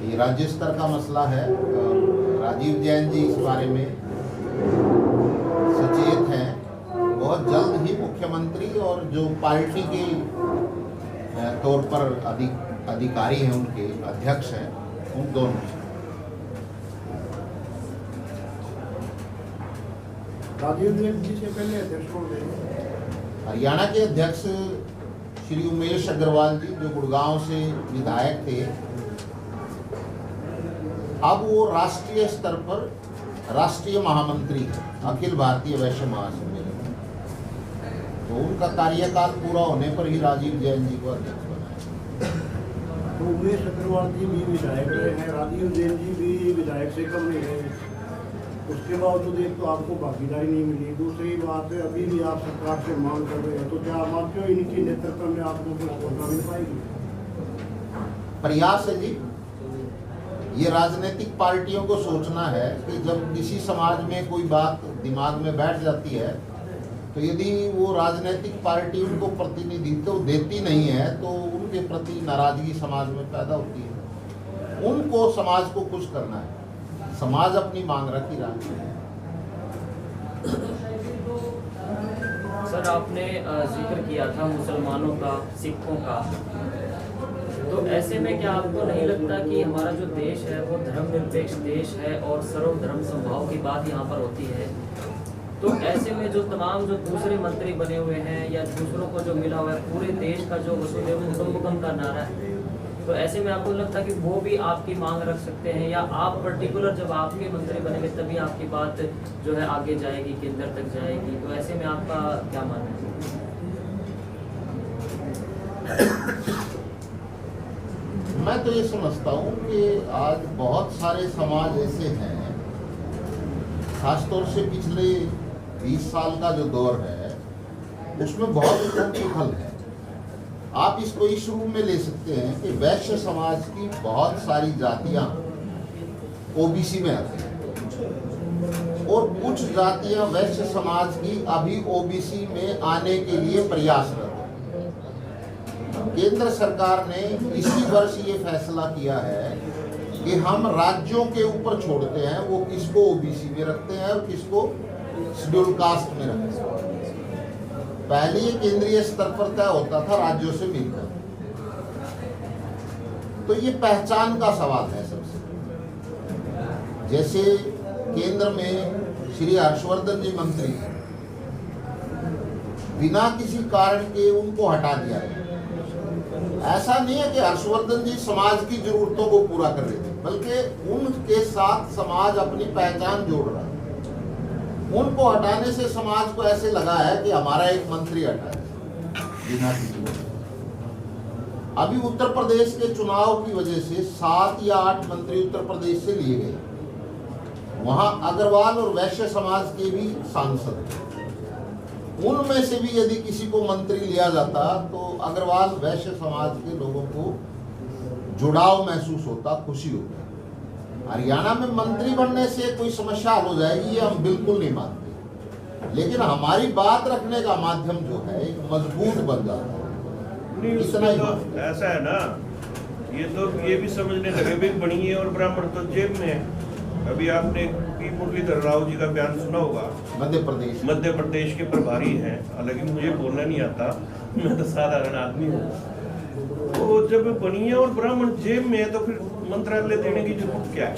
ये राज्य स्तर का मसला है। राजीव जैन जी इस बारे में सचेत हैं। बहुत जल्द ही मुख्यमंत्री और जो पार्टी के तौर पर अधिकारी हैं, उनके अध्यक्ष हैं, उन दोनों से। राजीव जैन जी से पहले अध्यक्ष कौन थे? हरियाणा के अध्यक्ष श्री उमेश अग्रवाल जी, जो गुड़गांव से विधायक थे, अब वो राष्ट्रीय स्तर पर राष्ट्रीय महामंत्री हैं अखिल भारतीय वैश्य महासम्मेलन। तो उनका कार्यकाल पूरा होने पर ही राजीव जैन जी को अध्यक्ष बनाया। तो उमेश अग्रवाल जी भी विधायक रहे हैं, राजीव जैन जी भी विधायक से कम नहीं रहे। उसके बावजूद एक तो आपको भागीदारी नहीं मिली, दूसरी बात है अभी भी आप सरकार से मांग कर रहे हैं, तो क्या मानते हो इनकी नेतृत्व में आपको कुछ सफलता मिल पाएगी? प्रयास है जी। ये राजनीतिक पार्टियों को सोचना है कि जब किसी समाज में कोई बात दिमाग में बैठ जाती है, तो यदि वो राजनीतिक पार्टी उनको प्रतिनिधित्व देती नहीं है तो उनके प्रति नाराजगी समाज में पैदा होती है। उनको समाज को खुश करना है। समाज अपनी मांग रख ही रहा है। सर, आपने जिक्र किया था मुसलमानों का, सिखों का, तो ऐसे में क्या आपको नहीं लगता कि हमारा जो देश है वो धर्मनिरपेक्ष देश है और सर्वधर्म समभाव की बात यहाँ पर होती है? तो ऐसे में जो तमाम जो दूसरे मंत्री बने हुए हैं या दूसरों को जो मिला हुआ है, पूरे देश का जो वसुधैव कुटुंबकम का नारा है, तो ऐसे में आपको लगता है कि वो भी आपकी मांग रख सकते हैं, या आप पर्टिकुलर जब आपके मंत्री बनेंगे तभी आपकी बात जो है आगे जाएगी, केंद्र तक जाएगी? तो ऐसे में आपका क्या मानना है? मैं तो ये समझता हूँ कि आज बहुत सारे समाज ऐसे हैं, खासतौर से पिछले 20 साल का जो दौर है उसमें बहुत उथल है। आप इसको इस रूप में ले सकते हैं कि वैश्य समाज की बहुत सारी जातियां ओबीसी में आती हैं और कुछ जातियां वैश्य समाज की अभी ओबीसी में आने के लिए प्रयासरत हैं। केंद्र सरकार ने इसी वर्ष ये फैसला किया है कि हम राज्यों के ऊपर छोड़ते हैं वो किसको ओबीसी में रखते हैं और किसको शेड्यूल कास्ट में रखते हैं। पहले ये केंद्रीय स्तर पर तय होता था राज्यों से मिलकर। तो ये पहचान का सवाल है सबसे। जैसे केंद्र में श्री हर्षवर्धन जी मंत्री, बिना किसी कारण के उनको हटा दिया गया। ऐसा नहीं है कि हर्षवर्धन जी समाज की जरूरतों को पूरा कर रहे थे, बल्कि उनके साथ समाज अपनी पहचान जोड़ रहा है। उनको हटाने से समाज को ऐसे लगा है कि हमारा एक मंत्री हटा है बिना किसी वजह। अभी उत्तर प्रदेश के चुनाव की वजह से 7 या 8 मंत्री उत्तर प्रदेश से लिए गए। वहां अग्रवाल और वैश्य समाज के भी सांसद थे। उनमें से भी यदि किसी को मंत्री लिया जाता तो अग्रवाल वैश्य समाज के लोगों को जुड़ाव महसूस होता, खुशी होती। हरियाणा में मंत्री बनने से कोई समस्या हल हो जाएगी ये हम बिल्कुल नहीं मानते, लेकिन हमारी बात रखने का माध्यम जो है एक मजबूत बन जाता है। इतना ही तो ऐसा है ना, ये तो ये भी समझने लगे भी बनी है और ब्राह्मण तो जेब में है। अभी आपने पी मुरलीधर राव जी का बयान सुना होगा, मध्य प्रदेश के प्रभारी हैं। हालांकि मुझे बोलना नहीं आता, मैं तो साधारण आदमी हूँ। तो जब बनी है और ब्राह्मण जेब में है तो फिर मंत्रालय देने की जरूरत क्या है?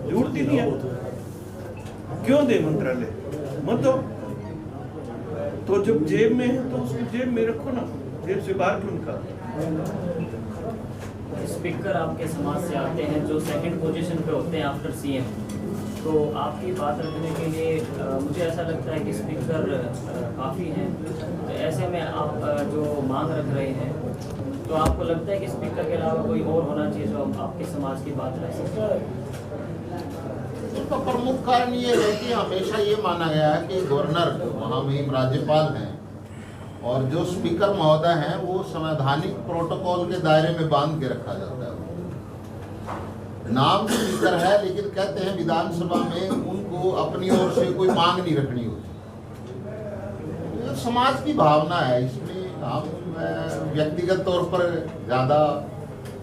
जरूरत ही नहीं है। क्यों दे मंत्रालय? मत दो। तो जब जेब में है तो उसको जेब में रखो ना, जेब से बाहर क्यों निकालो? स्पीकर आपके समाज से आते हैं जो सेकंड पोजीशन पे होते हैं आफ्टर सीएम, तो आपकी बात रखने के लिए मुझे ऐसा लगता है कि स्पीकर काफ़ी हैं। तो ऐसे में आप जो मांग रख रहे हैं, तो आपको लगता है कि स्पीकर के अलावा कोई और होना चाहिए जो आपके समाज की बात रख सके? इसका प्रमुख कारण ये है कि हमेशा ये माना गया है कि गवर्नर महामहिम राज्यपाल हैं और जो स्पीकर महोदय हैं वो संवैधानिक प्रोटोकॉल के दायरे में बांध के रखा जाता है। नाम स्पीकर है लेकिन कहते हैं विधानसभा में उनको अपनी ओर से कोई मांग नहीं रखनी होती। ये समाज की भावना है, इसमें हम व्यक्तिगत तौर पर ज़्यादा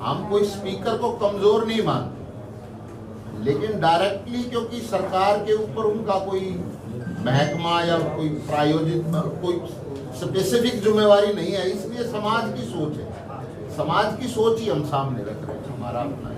हम कोई स्पीकर को कमज़ोर नहीं मानते। लेकिन डायरेक्टली क्योंकि सरकार के ऊपर उनका कोई महकमा या कोई प्रायोजित कोई स्पेसिफिक जिम्मेवारी नहीं है, इसलिए समाज की सोच है, समाज की सोच ही हम सामने रख रहे हैं, हमारा अपना है।